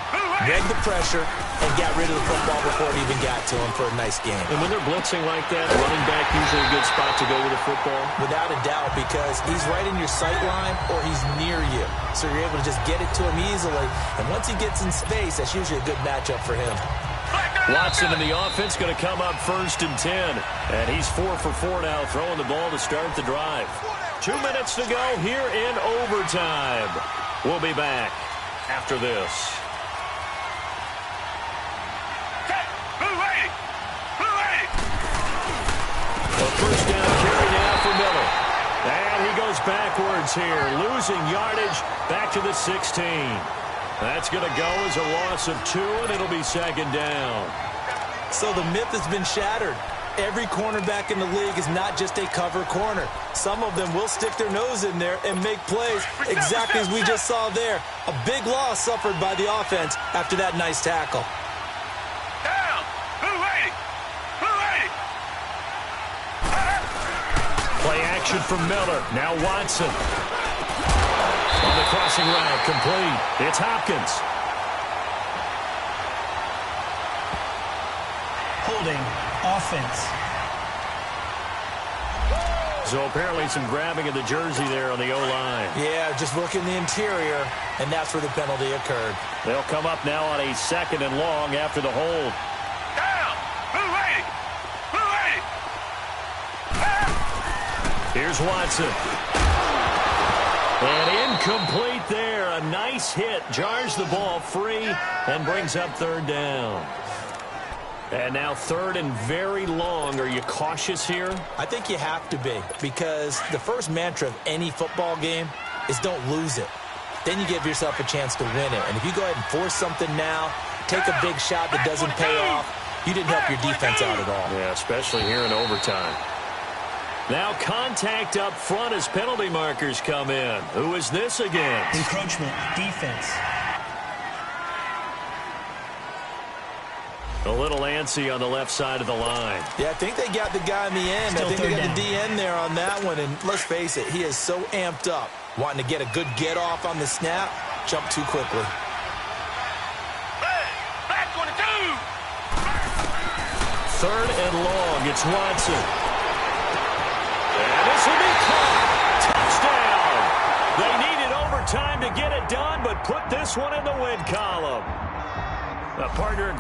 Read the pressure and got rid of the football before it even got to him for a nice game. And when they're blitzing like that, running back usually a good spot to go with the football? Without a doubt, because he's right in your sight line or he's near you. So you're able to just get it to him easily. And once he gets in space, that's usually a good matchup for him. Watson in the offense going to come up 1st and 10. And he's 4 for 4 now, throwing the ball to start the drive. 2 minutes to go here in overtime. We'll be back after this. A first down carry now for Miller. And he goes backwards here, losing yardage back to the 16. That's going to go as a loss of 2, and it'll be 2nd down. So the myth has been shattered. Every cornerback in the league is not just a cover corner. Some of them will stick their nose in there and make plays exactly as we just saw there. A big loss suffered by the offense after that nice tackle. Down. Blue 80. Blue 80. Play action from Miller. Now Watson. On the crossing route, complete. It's Hopkins. Holding offense. So apparently some grabbing of the jersey there on the O-line. Yeah, just working the interior, and that's where the penalty occurred. They'll come up now on a 2nd and long after the hold. Down. Blue 80. Blue 80. Here's Watson. And incomplete there. A nice hit. Jars the ball free and brings up 3rd down. And now 3rd and very long. Are you cautious here? I think you have to be, because the first mantra of any football game is don't lose it. Then you give yourself a chance to win it. And if you go ahead and force something now, take a big shot that doesn't pay off, you didn't help your defense out at all. Yeah, especially here in overtime. Now contact up front as penalty markers come in. Who is this against? Encroachment defense. A little antsy on the left side of the line. Yeah, I think they got the guy in the end. Still I think they got down. the DN there on that one. And let's face it, he is so amped up, wanting to get a good get-off on the snap, jump too quickly. Hey, back 22. 3rd and long. It's Watson. And this will be caught. Touchdown. They needed overtime to get it done, but put this one in the win column. A partner